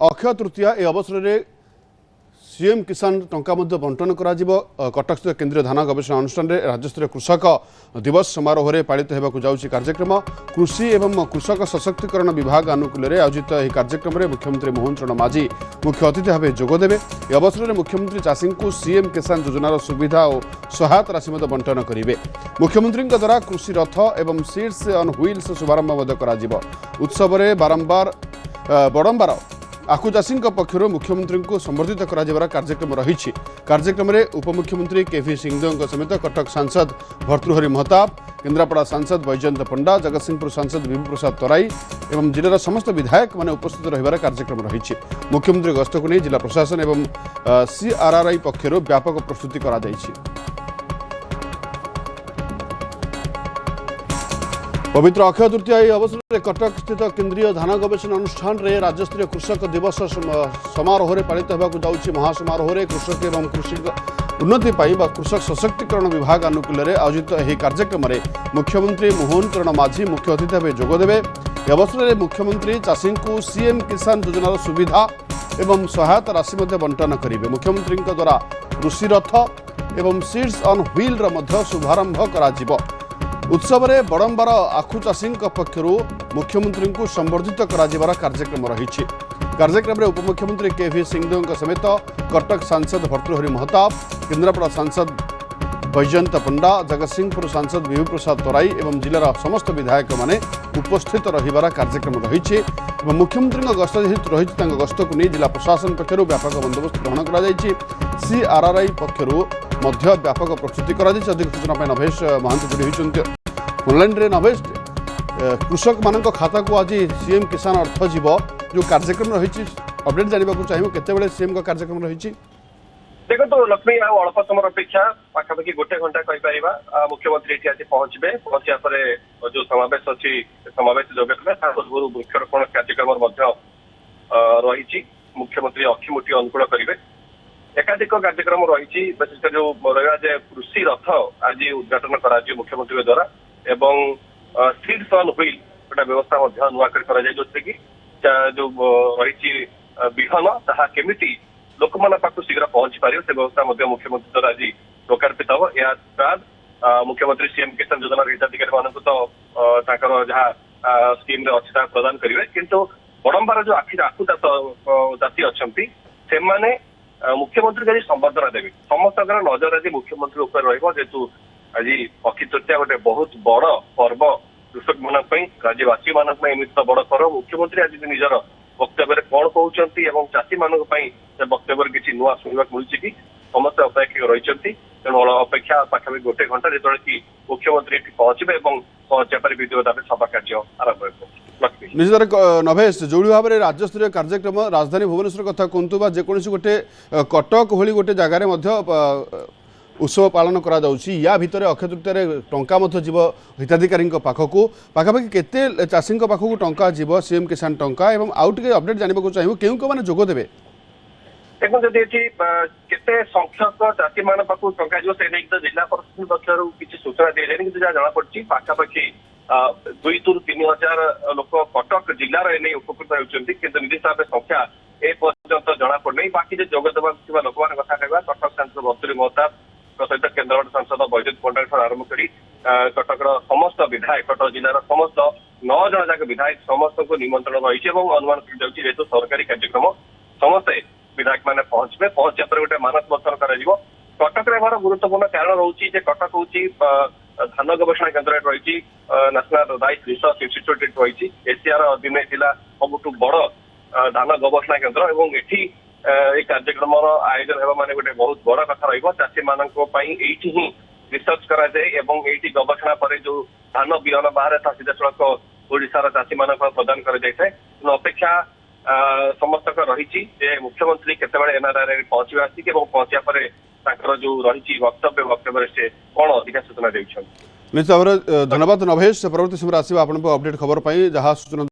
अक्षय तृतीया ए अवसर में सीएम किसान टंका बंटन करा कटक स्थित केंद्रीय धान गवेषणा अनुष्ठान में राज्यस्तरीय कृषक दिवस समारोह में पालित होगा जाऊँगी कार्यक्रम। कृषि एवं कृषक सशक्तिकरण विभाग आनुकूल्य में आयोजित यह कार्यक्रम में मुख्यमंत्री मोहन चरण माझी मुख्य अतिथि भाव जोगदेवे। यह अवसर में मुख्यमंत्री चाषी को सीएम किसान योजनार सुविधा और सहायता राशि बंटन करेंगे। मुख्यमंत्री द्वारा कृषि रथ एवं सीड्स ऑन व्हील्स शुभारंभ उत्सव में बारंबार बड़ंबार आखु चाषी पक्षर मुख्यमंत्री को संबर्धित कर कार्यक्रम रही। कार्यक्रम में उपमुख्यमंत्री केवी सिंहदेव समेत कटक सांसद भर्तृहरि महताब, केन्द्रापड़ा सांसद बैजयंत पंडा, जगतसिंहपुर सांसद विभू प्रसाद तराई एवं जिलार समस्त विधायक मैंने उपस्थित रहिबार कार्यक्रम रही। मुख्यमंत्री गस्त को नहीं जिला प्रशासन एवं सीआरआरआई पक्षर व्यापक प्रस्तुति करा जायछि। पवित्र अक्षय तृतीया अवसर में कटक स्थित केंद्रीय धान गवेषणा अनुष्ठान में राज्यस्तरीय कृषक दिवस समारोह में पालित होगा जाऊँगी। महासमारोह में कृषक एवं कृषि उन्नति कृषक सशक्तिकरण विभाग आनुकूल्य में आयोजित यह कार्यक्रम में मुख्यमंत्री मोहन चरण माझी मुख्य अतिथि भाव जोगदेवे। यह अवसर में मुख्यमंत्री चाषी को सीएम किसान योजनार सुविधा एवं सहायता राशि बंटन करेंगे। मुख्यमंत्री द्वारा कृषि रथ एवं सीड्स ऑन व्हील शुभारंभ करा उत्सव में बड़ंबार आखु चाषी पक्षर मुख्यमंत्री को संबर्धित कर कार्यक्रम रही। कार्यक्रम में उपमुख्यमंत्री केवी सिंहदेव समेत कटक सांसद भर्तृहरि महताब, केन्द्रापड़ा सांसद बैजयंत पंडा, जगतसिंहपुर सांसद विभू प्रसाद तराई एवं जिलार समस्त विधायक माने उपस्थित रहिबार कार्यक्रम रही। मुख्यमंत्री गस्त जेहेतु रही गस्त को नहीं जिला प्रशासन पक्षर व्यापक बंदोबस्त ग्रहण कर सीआरआरआई पक्षर व्यापक प्रस्तुति कर। अधिक सूचना नभेश महांत जोड़ी होती ऑनलाइन रे। नभेश, कृषक मान खाता को आज सीएम किसान अर्थ जीव जो कार्यक्रम रही अपडेट जानवा चाहिए केते सीएम का कार्यक्रम रही। देखो तो लक्ष्मी अल्प समय अपेक्षा पाखापाखि गोटे घंटा कहीपर मुख्यमंत्री ये आज पहुंचे पहुंचा जो समावेश अच्छी समावेश जोगे पूर्व वृक्षरोपण कार्यक्रम रही। मुख्यमंत्री अक्षिमुठी अनुकूल करेंगे। एकाधिक कार्यक्रम रही विशेषकर जो रहा कृषि रथ आज उद्घाटन कर मुख्यमंत्री द्वारा एवं सीड्स ऑन व्हील गोटे व्यवस्था नुआ जो जो रही विहन ताहा केमिति लोक मान पाखु शीघ्र पहुंची पार से व्यवस्था मुख्यमंत्री द्वारा आज लोकार्पित हम। या बाद मुख्यमंत्री सीएम किसान योजना हिताधिकारी मानक तो जहाँ स्कीम अच्छी प्रदान करेंगे। किंतु बड़ंबार जो आखु चाषी अच्छा से मुख्यमंत्री आज संबर्धना देवी समस्त नजर आज मुख्यमंत्री जेहेतु आज अक्षय तृतीया गोटे बहुत बड़ पर्व कृषक मान राज्यवासी मान तो बड़ पर्व। मुख्यमंत्री आज निजर वक्तव्य कौन कहते चाषी मान वक्तव्य किसी नुआ शुणा मिलूँ कि समस्त अपेक्षा रही। तेणु अपेक्षा पाखापाखि गोटे घंटा जो कि मुख्यमंत्री पहुंचे पहुंचा विधिवत भाव सभा कार्य आरंभ हो। निश्चित नभेश जो भाव में राज्यस्तरीय कार्यक्रम राजधानी भुवनेश्वर कथा कहतु जेकोसी गोटे कटक भली गोटे जगार उत्सव पालन करा या भितर अक्षय तृतीय टंका जीव हिताधिकारी पाखक पाखापाखि केते चाषी पाखक टंका जीव सीएम किसान टंका एवं आउ टे अपडेट जानवा चाहिए क्यों मैंने जोगदेवे। देखो जदि केते संख्यक चाषी मान पाखु टंका जीव से नहीं तो जिला प्रशासन पक्षर किसी सूचना दी जाए कि जहाँ जमापड़ी पाखापाखि 2 ରୁ 3 हजार लोक कटक जिलार एने उपकृत होती कि निर्दिष्ट भाव संख्या ए पर्यंत जमापड़ी। बाकी जो जोगदेवा लोक मान कथा कहवा कटक सांसद भर्तृहरि महताब सहित केन्द्रापड़ा सांसद बैजयंत पंडा आरंभ कर कटक समस्त विधायक कटक जिलार समस्त 9 जन जाक विधायक समस्त को निमंत्रण रही अनुमान कर सरकारी कार्यक्रम समस्ते विधायक मैंने पहुंचे पहुंचा पर गोटे मानस बंधन कर कटक गुरुत्वपूर्ण कारण रोचे कटक हूँ धान गवेषणा केन्द्र रही नेशनल राइस रिसर्च इंस्टीट्यूट रही एसीआर अधीन सबुठ बड़ धान गवेषणा केन्द्र और ये कार्यक्रम आयोजन होगा माने गोटे बहुत बड़ा कथा रही मान ही रिसर्च कराए गवेषणा पर जो धान बिहन बाहर था सीधा सड़क ओडार चाषी मान प्रदान कर अपेक्षा समस्त रही मुख्यमंत्री केतबेले एनआरआई पहुंचे आसिक पहुंचा पर जो रही वक्तव्य से कौन अधिक सूचना दे। निश्चित भाव धन्यवाद नभेश। परवर्ती समय आसवा आपको अपडेट खबर जहाँ सूचना